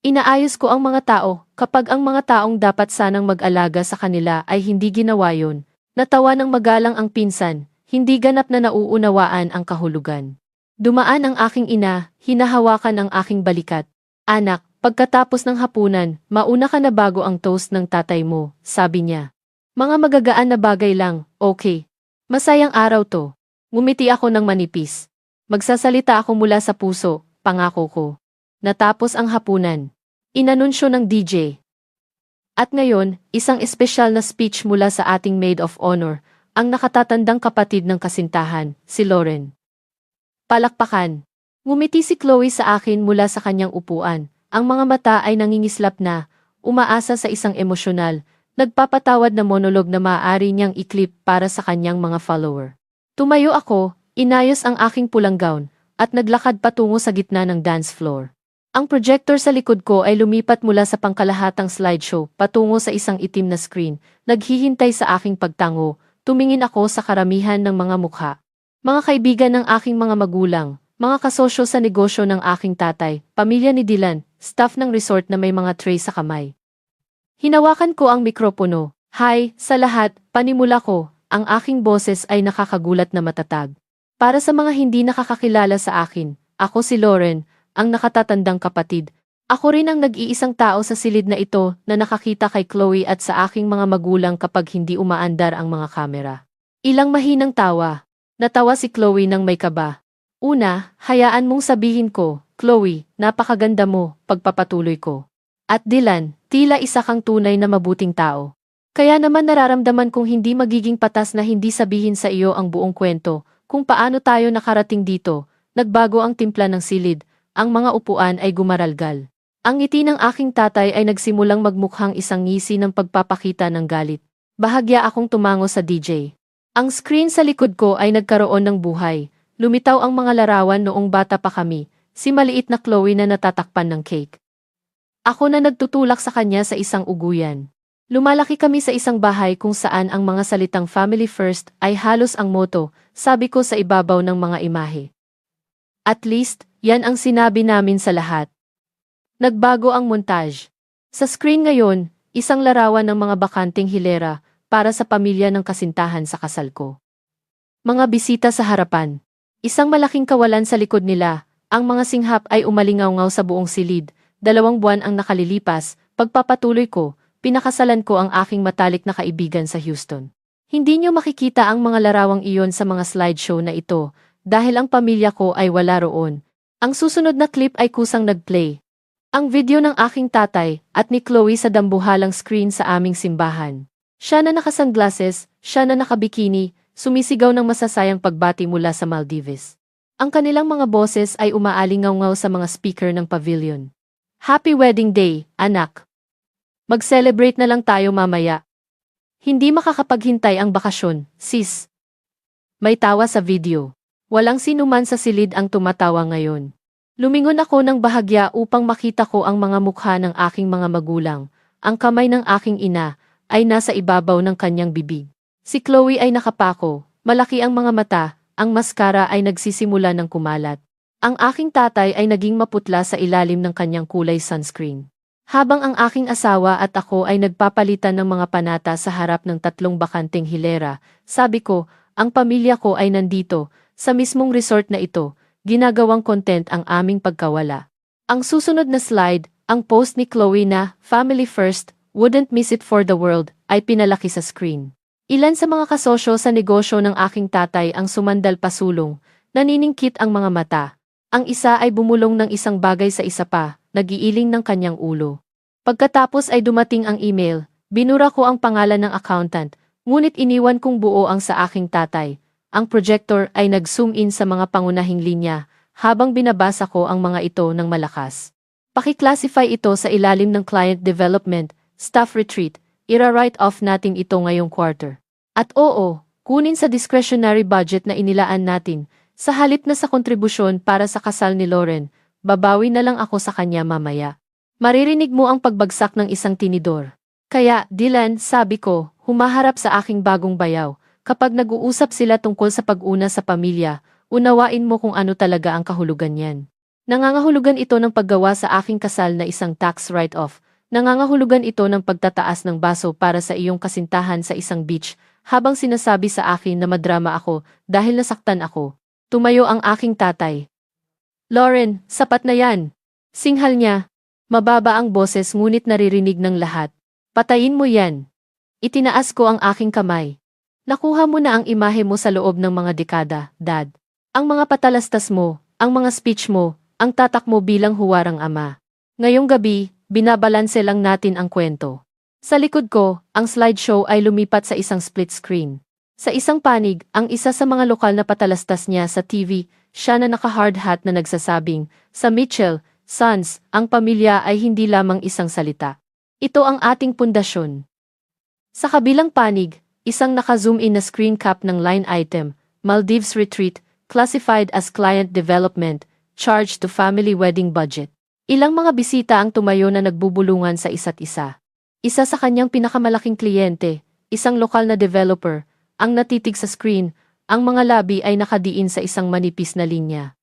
Inaayos ko ang mga tao, kapag ang mga taong dapat sanang mag-alaga sa kanila ay hindi ginawa yon. Natawa ng magalang ang pinsan, hindi ganap na nauunawaan ang kahulugan. Dumaan ang aking ina, hinahawakan ang aking balikat. Anak, pagkatapos ng hapunan, mauna ka na bago ang toast ng tatay mo, sabi niya. Mga magagaan na bagay lang, okay. Masayang araw to. Ngumiti ako ng manipis. Magsasalita ako mula sa puso, pangako ko. Natapos ang hapunan. Inanunsyo ng DJ. At ngayon, isang espesyal na speech mula sa ating maid of honor, ang nakatatandang kapatid ng kasintahan, si Lauren. Palakpakan. Ngumiti si Chloe sa akin mula sa kanyang upuan. Ang mga mata ay nangingislap na, umaasa sa isang emosyonal, nagpapatawad na monolog na maaari niyang iklip para sa kanyang mga follower. Tumayo ako, inayos ang aking pulang gown, at naglakad patungo sa gitna ng dance floor. Ang projector sa likod ko ay lumipat mula sa pangkalahatang slideshow patungo sa isang itim na screen, naghihintay sa aking pagtango, tumingin ako sa karamihan ng mga mukha. Mga kaibigan ng aking mga magulang, mga kasosyo sa negosyo ng aking tatay, pamilya ni Dylan, staff ng resort na may mga tray sa kamay. Hinawakan ko ang mikropono. Hi, sa lahat, panimula ko, ang aking boses ay nakakagulat na matatag. Para sa mga hindi nakakakilala sa akin, ako si Lauren, ang nakatatandang kapatid. Ako rin ang nag-iisang tao sa silid na ito na nakakita kay Chloe at sa aking mga magulang kapag hindi umaandar ang mga kamera. Ilang mahinang tawa. Natawa si Chloe nang may kaba. Una, hayaan mong sabihin ko, Chloe, napakaganda mo, pagpapatuloy ko. At Dylan, tila isa kang tunay na mabuting tao. Kaya naman nararamdaman kong hindi magiging patas na hindi sabihin sa iyo ang buong kwento, kung paano tayo nakarating dito, nagbago ang timpla ng silid, ang mga upuan ay gumaralgal. Ang ngiti ng aking tatay ay nagsimulang magmukhang isang ngisi ng pagpapakita ng galit. Bahagya akong tumango sa DJ. Ang screen sa likod ko ay nagkaroon ng buhay. Lumitaw ang mga larawan noong bata pa kami, si maliit na Chloe na natatakpan ng cake. Ako na nagtutulak sa kanya sa isang uguyan. Lumalaki kami sa isang bahay kung saan ang mga salitang family first ay halos ang motto, sabi ko sa ibabaw ng mga imahe. At least, yan ang sinabi namin sa lahat. Nagbago ang montage. Sa screen ngayon, isang larawan ng mga bakanting hilera para sa pamilya ng kasintahan sa kasal ko. Mga bisita sa harapan. Isang malaking kawalan sa likod nila, ang mga singhap ay umalingaw-ngaw sa buong silid, 2 buwan ang nakalilipas, pagpapatuloy ko, pinakasalan ko ang aking matalik na kaibigan sa Houston. Hindi niyo makikita ang mga larawang iyon sa mga slideshow na ito, dahil ang pamilya ko ay wala roon. Ang susunod na clip ay kusang nag-play. Ang video ng aking tatay at ni Chloe sa dambuhalang screen sa aming simbahan. Siya na nakasunglasses, siya na nakabikini, sumisigaw ng masasayang pagbati mula sa Maldives. Ang kanilang mga boses ay umaalingaw-ngaw sa mga speaker ng pavilion. Happy wedding day, anak! Mag-celebrate na lang tayo mamaya. Hindi makakapaghintay ang bakasyon, sis. May tawa sa video. Walang sinuman sa silid ang tumatawa ngayon. Lumingon ako ng bahagya upang makita ko ang mga mukha ng aking mga magulang. Ang kamay ng aking ina ay nasa ibabaw ng kanyang bibig. Si Chloe ay nakapako, malaki ang mga mata, ang maskara ay nagsisimula ng kumalat. Ang aking tatay ay naging maputla sa ilalim ng kanyang kulay sunscreen. Habang ang aking asawa at ako ay nagpapalitan ng mga panata sa harap ng 3 bakanting hilera, sabi ko, ang pamilya ko ay nandito, sa mismong resort na ito, ginagawang content ang aming pagkawala. Ang susunod na slide, ang post ni Chloe na, Family First, wouldn't miss it for the world, ay pinalaki sa screen. Ilan sa mga kasosyo sa negosyo ng aking tatay ang sumandal pasulong, naniningkit ang mga mata. Ang isa ay bumulong ng isang bagay sa isa pa, nagiiling ng kanyang ulo. Pagkatapos ay dumating ang email, Binura ko ang pangalan ng accountant, ngunit iniwan kong buo ang sa aking tatay. Ang projector ay nag-zoom in sa mga pangunahing linya, habang binabasa ko ang mga ito ng malakas. Paki-classify ito sa ilalim ng client development, staff retreat, ira-write off natin ito ngayong quarter. At oo, kunin sa discretionary budget na inilaan natin, sa halip na sa kontribusyon para sa kasal ni Lauren, babawi na lang ako sa kanya mamaya. Maririnig mo ang pagbagsak ng isang tinidor. Kaya, Dylan, sabi ko, humaharap sa aking bagong bayaw, kapag nag-uusap sila tungkol sa pag-una sa pamilya, unawain mo kung ano talaga ang kahulugan niyan. Nangangahulugan ito ng paggawa sa aking kasal na isang tax write-off. Nangangahulugan ito ng pagtataas ng baso para sa iyong kasintahan sa isang beach, habang sinasabi sa akin na madrama ako dahil nasaktan ako. Tumayo ang aking tatay. Lauren, sapat na yan. Singhal niya. Mababa ang boses ngunit naririnig ng lahat. Patayin mo yan. Itinaas ko ang aking kamay. Nakuha mo na ang imahe mo sa loob ng mga dekada, Dad. Ang mga patalastas mo, ang mga speech mo, ang tatak mo bilang huwarang ama. Ngayong gabi, binabalanse lang natin ang kwento. Sa likod ko, ang slideshow ay lumipat sa isang split screen. Sa isang panig, ang isa sa mga lokal na patalastas niya sa TV, siya na naka-hard hat na nagsasabing, sa Mitchell, Sons, ang pamilya ay hindi lamang isang salita. Ito ang ating pundasyon. Sa kabilang panig, isang naka-zoom in na screen cap ng line item, Maldives Retreat, classified as client development, charged to family wedding budget. Ilang mga bisita ang tumayo na nagbubulungan sa isa't isa. Isa sa kanyang pinakamalaking kliyente, isang lokal na developer, ang natitig sa screen, ang mga labi ay nakadiin sa isang manipis na linya.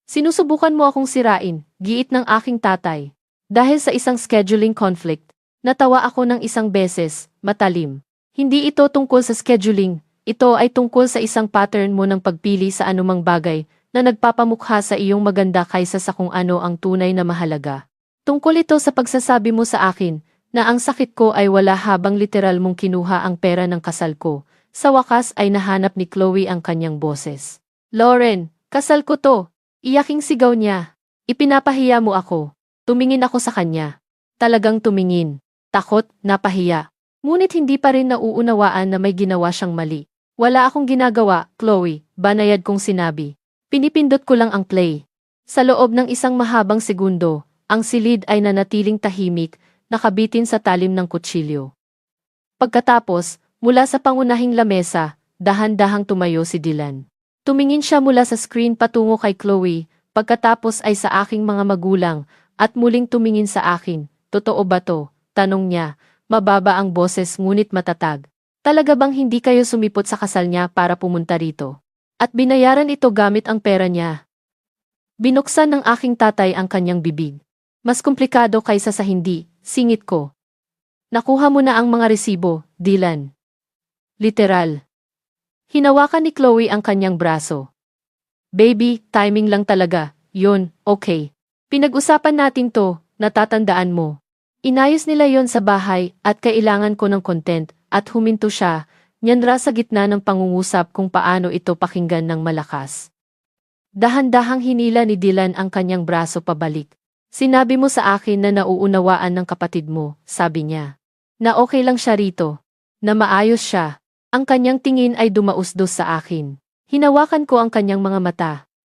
Sinusubukan mo akong sirain, giit ng aking tatay. Dahil sa isang scheduling conflict, natawa ako ng isang beses, matalim. Hindi ito tungkol sa scheduling, ito ay tungkol sa isang pattern mo ng pagpili sa anumang bagay na nagpapamukha sa iyong maganda kaysa sa kung ano ang tunay na mahalaga. Tungkol ito sa pagsasabi mo sa akin na ang sakit ko ay wala habang literal mong kinuha ang pera ng kasal ko. Sa wakas ay nahanap ni Chloe ang kanyang boses. Lauren, kasal ko to. Iyaking sigaw niya. Ipinapahiya mo ako. Tumingin ako sa kanya. Talagang tumingin. Takot, napahiya. Ngunit hindi pa rin nauunawaan na may ginawa siyang mali. Wala akong ginagawa, Chloe, banayad kong sinabi. Pinipindot ko lang ang play. Sa loob ng isang mahabang segundo, ang silid ay nanatiling tahimik, nakabitin sa talim ng kutsilyo. Pagkatapos, mula sa pangunahing lamesa, dahan-dahang tumayo si Dylan. Tumingin siya mula sa screen patungo kay Chloe, pagkatapos ay sa aking mga magulang, at muling tumingin sa akin. Totoo ba to? Tanong niya, mababa ang boses ngunit matatag. Talaga bang hindi kayo sumipot sa kasal niya para pumunta rito? At binayaran ito gamit ang pera niya. Binuksan ng aking tatay ang kanyang bibig. Mas komplikado kaysa sa hindi, singit ko. Nakuha mo na ang mga resibo, Dylan. Literal. Hinawakan ni Chloe ang kanyang braso. Baby, timing lang talaga, yun, okay. Pinag-usapan natin to, natatandaan mo. Inayos nila yon sa bahay at kailangan ko ng content at huminto siya, nyanra sa gitna ng pangungusap kung paano ito pakinggan ng malakas. Dahan-dahang hinila ni Dylan ang kanyang braso pabalik. Sinabi mo sa akin na nauunawaan ng kapatid mo, sabi niya. Na okay lang siya rito. Na maayos siya. Ang kanyang tingin ay dumausdos sa akin. Hinawakan ko ang kanyang mga mata.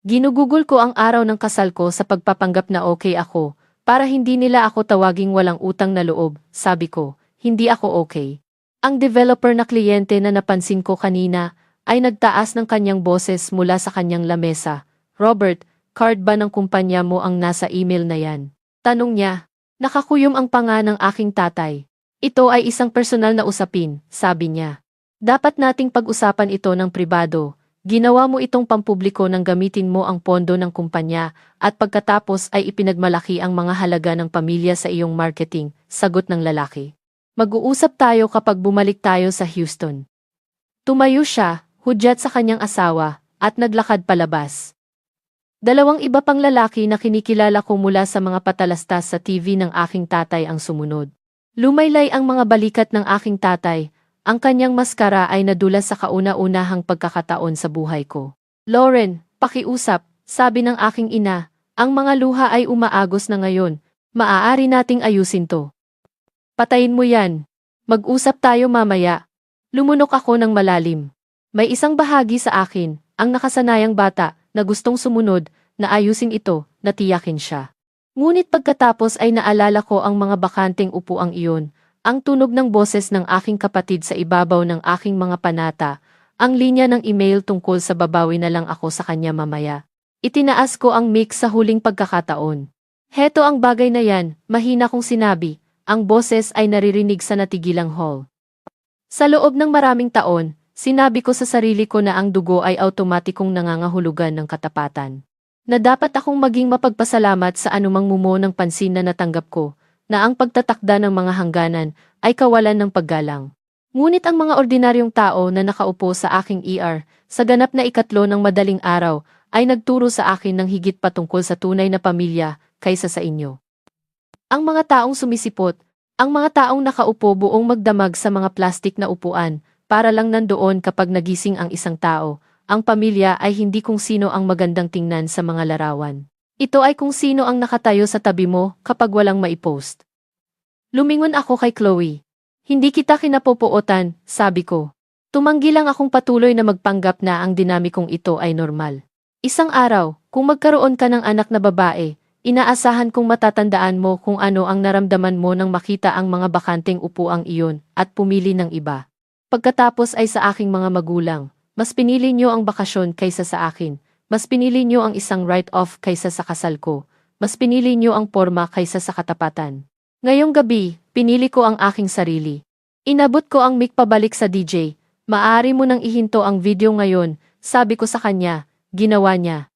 Ginugugol ko ang araw ng kasal ko sa pagpapanggap na okay ako, para hindi nila ako tawaging walang utang na loob, sabi ko, hindi ako okay. Ang developer na kliyente na napansin ko kanina, ay nagtaas ng kanyang boses mula sa kanyang lamesa. Robert, card ba ng kumpanya mo ang nasa email na yan? Tanong niya. Nakakuyom ang panga ng aking tatay. Ito ay isang personal na usapin, sabi niya. Dapat nating pag-usapan ito ng pribado. Ginawa mo itong pampubliko nang gamitin mo ang pondo ng kumpanya at pagkatapos ay ipinagmalaki ang mga halaga ng pamilya sa iyong marketing, sagot ng lalaki. Mag-uusap tayo kapag bumalik tayo sa Houston. Tumayo siya, hudyat sa kanyang asawa, at naglakad palabas. Dalawang iba pang lalaki na kinikilala ko mula sa mga patalastas sa TV ng aking tatay ang sumunod. Lumaylay ang mga balikat ng aking tatay. Ang kanyang maskara ay nadulas sa kauna-unahang pagkakataon sa buhay ko. Lauren, pakiusap, sabi ng aking ina, ang mga luha ay umaagos na ngayon, maaari nating ayusin to. Patayin mo yan. Mag-usap tayo mamaya. Lumunok ako ng malalim. May isang bahagi sa akin, ang nakasanayang bata, na gustong sumunod, na ayusin ito, na tiyakin siya. Ngunit pagkatapos ay naalala ko ang mga bakanteng upuang iyon, ang tunog ng boses ng aking kapatid sa ibabaw ng aking mga panata, ang linya ng email tungkol sa babawi na lang ako sa kanya mamaya. Itinaas ko ang mic sa huling pagkakataon. Heto ang bagay na yan, mahina kong sinabi, ang boses ay naririnig sa natigilang hall. Sa loob ng maraming taon, sinabi ko sa sarili ko na ang dugo ay automatikong nangangahulugan ng katapatan. Na dapat akong maging mapagpasalamat sa anumang mumo ng pansin na natanggap ko, na ang pagtatakda ng mga hangganan ay kawalan ng paggalang. Ngunit ang mga ordinaryong tao na nakaupo sa aking ER, sa ganap na ikatlo ng madaling araw, ay nagturo sa akin ng higit patungkol sa tunay na pamilya kaysa sa inyo. Ang mga taong sumisipot, ang mga taong nakaupo buong magdamag sa mga plastik na upuan, para lang nandoon kapag nagising ang isang tao, ang pamilya ay hindi kung sino ang magandang tingnan sa mga larawan. Ito ay kung sino ang nakatayo sa tabi mo kapag walang maipost. Lumingon ako kay Chloe. Hindi kita kinapopuotan, sabi ko. Tumanggi lang akong patuloy na magpanggap na ang dinamikong ito ay normal. Isang araw, kung magkaroon ka ng anak na babae, inaasahan kong matatandaan mo kung ano ang naramdaman mo nang makita ang mga bakanteng upuang iyon at pumili ng iba. Pagkatapos ay sa aking mga magulang, mas pinili niyo ang bakasyon kaysa sa akin, mas pinili niyo ang isang write-off kaysa sa kasal ko, mas pinili niyo ang porma kaysa sa katapatan. Ngayong gabi, pinili ko ang aking sarili. Inabot ko ang mic pabalik sa DJ, maaari mo nang ihinto ang video ngayon, sabi ko sa kanya, ginawa niya.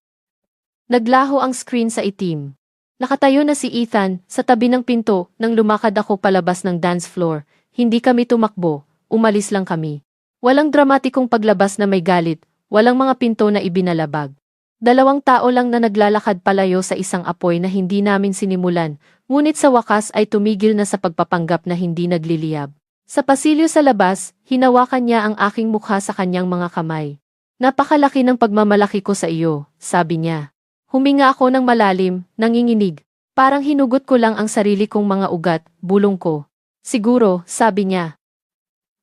Naglaho ang screen sa itim. Nakatayo na si Ethan sa tabi ng pinto nang lumakad ako palabas ng dance floor. Hindi kami tumakbo, umalis lang kami. Walang dramatikong paglabas na may galit, walang mga pinto na ibinalabag. 2 tao lang na naglalakad palayo sa isang apoy na hindi namin sinimulan, ngunit sa wakas ay tumigil na sa pagpapanggap na hindi nagliliyab. Sa pasilyo sa labas, hinawakan niya ang aking mukha sa kanyang mga kamay. Napakalaki ng pagmamalaki ko sa iyo, sabi niya. Huminga ako ng malalim, nanginginig. Parang hinugot ko lang ang sarili kong mga ugat, bulong ko. Siguro, sabi niya.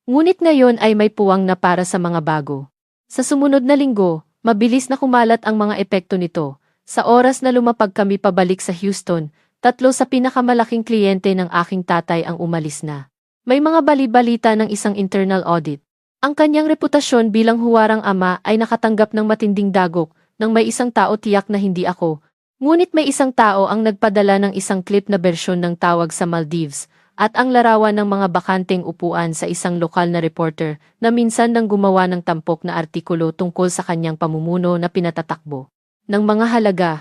Ngunit ngayon ay may puwang na para sa mga bago. Sa sumunod na linggo, mabilis na kumalat ang mga epekto nito. Sa oras na lumapag kami pabalik sa Houston, 3 sa pinakamalaking kliyente ng aking tatay ang umalis na. May mga bali-balita ng isang internal audit. Ang kanyang reputasyon bilang huwarang ama ay nakatanggap ng matinding dagok, nang may isang tao tiyak na hindi ako. Ngunit may isang tao ang nagpadala ng isang clip na bersyon ng tawag sa Maldives, at ang larawan ng mga bakanteng upuan sa isang lokal na reporter na minsan nang gumawa ng tampok na artikulo tungkol sa kanyang pamumuno na pinatatakbo ng mga halaga.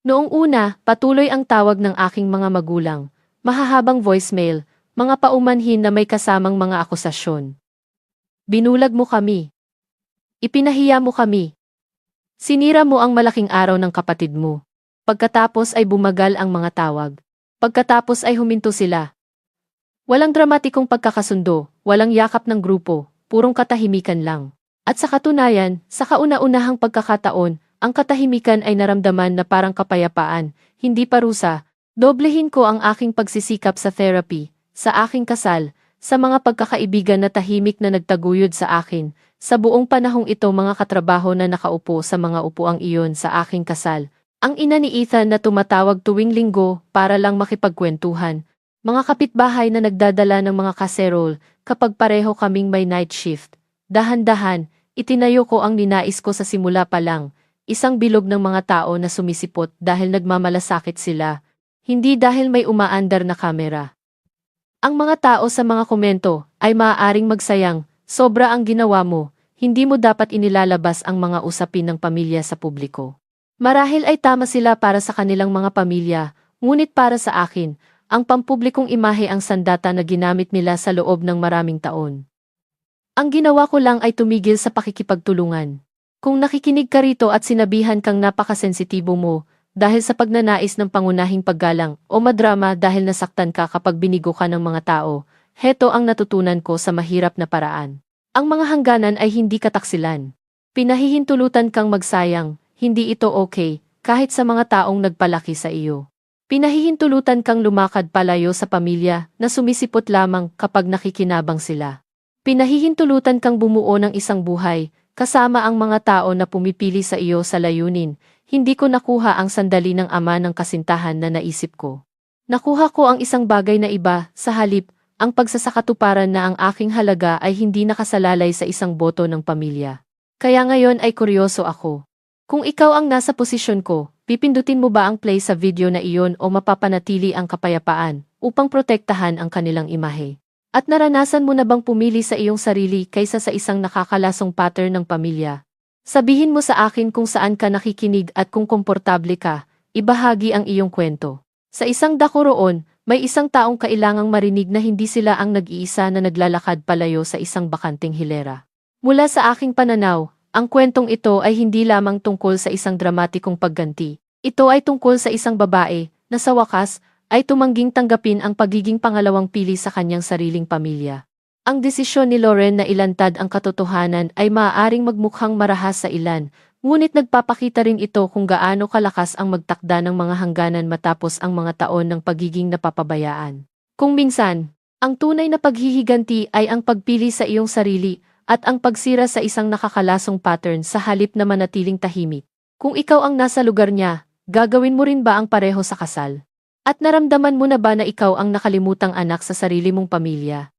Noong una, patuloy ang tawag ng aking mga magulang, mahahabang voicemail, mga paumanhin na may kasamang mga akusasyon. Binulag mo kami. Ipinahiya mo kami. Sinira mo ang malaking araw ng kapatid mo. Pagkatapos ay bumagal ang mga tawag. Pagkatapos ay huminto sila. Walang dramatikong pagkakasundo, walang yakap ng grupo, purong katahimikan lang. At sa katunayan, sa kauna-unahang pagkakataon, ang katahimikan ay naramdaman na parang kapayapaan, hindi parusa. Doblehin ko ang aking pagsisikap sa therapy, sa aking kasal, sa mga pagkakaibigan na tahimik na nagtaguyod sa akin. Sa buong panahong ito mga katrabaho na nakaupo sa mga upuang iyon sa aking kasal. Ang ina ni Ethan na tumatawag tuwing linggo para lang makipagkwentuhan. Mga kapitbahay na nagdadala ng mga kaserol kapag pareho kaming may night shift. Dahan-dahan, itinayo ko ang ninais ko sa simula pa lang. Isang bilog ng mga tao na sumisipot dahil nagmamalasakit sila. Hindi dahil may umaandar na kamera. Ang mga tao sa mga komento ay maaaring magsayang. Sobra ang ginawa mo, hindi mo dapat inilalabas ang mga usapin ng pamilya sa publiko. Marahil ay tama sila para sa kanilang mga pamilya, ngunit para sa akin, ang pampublikong imahe ang sandata na ginamit nila sa loob ng maraming taon. Ang ginawa ko lang ay tumigil sa pakikipagtulungan. Kung nakikinig ka rito at sinabihan kang napakasensitibo mo, dahil sa pagnanais ng pangunahing paggalang o madrama dahil nasaktan ka kapag binigo ka ng mga tao, heto ang natutunan ko sa mahirap na paraan. Ang mga hangganan ay hindi kataksilan. Pinahihintulutan kang magsayang, hindi ito okay, kahit sa mga taong nagpalaki sa iyo. Pinahihintulutan kang lumakad palayo sa pamilya na sumisipot lamang kapag nakikinabang sila. Pinahihintulutan kang bumuo ng isang buhay, kasama ang mga tao na pumipili sa iyo sa layunin. Hindi ko nakuha ang sandali ng ama ng kasintahan na naisip ko. Nakuha ko ang isang bagay na iba, sa halip, ang pagsasakatuparan na ang aking halaga ay hindi nakasalalay sa isang boto ng pamilya. Kaya ngayon ay kuryoso ako. Kung ikaw ang nasa posisyon ko, pipindutin mo ba ang play sa video na iyon o mapapanatili ang kapayapaan upang protektahan ang kanilang imahe? At naranasan mo na bang pumili sa iyong sarili kaysa sa isang nakakalasong pattern ng pamilya? Sabihin mo sa akin kung saan ka nakikinig at kung komportable ka, ibahagi ang iyong kwento. Sa isang dako roon, may isang taong kailangang marinig na hindi sila ang nag-iisa na naglalakad palayo sa isang bakanting hilera. Mula sa aking pananaw, ang kwentong ito ay hindi lamang tungkol sa isang dramatikong pagganti. Ito ay tungkol sa isang babae na sa wakas ay tumangging tanggapin ang pagiging pangalawang pili sa kanyang sariling pamilya. Ang desisyon ni Lauren na ilantad ang katotohanan ay maaaring magmukhang marahas sa ilan, ngunit nagpapakita rin ito kung gaano kalakas ang magtakda ng mga hangganan matapos ang mga taon ng pagiging napapabayaan. Kung minsan, ang tunay na paghihiganti ay ang pagpili sa iyong sarili at ang pagsira sa isang nakakalasong pattern sa halip na manatiling tahimik. Kung ikaw ang nasa lugar niya, gagawin mo rin ba ang pareho sa kasal? At naramdaman mo na ba na ikaw ang nakalimutang anak sa sarili mong pamilya?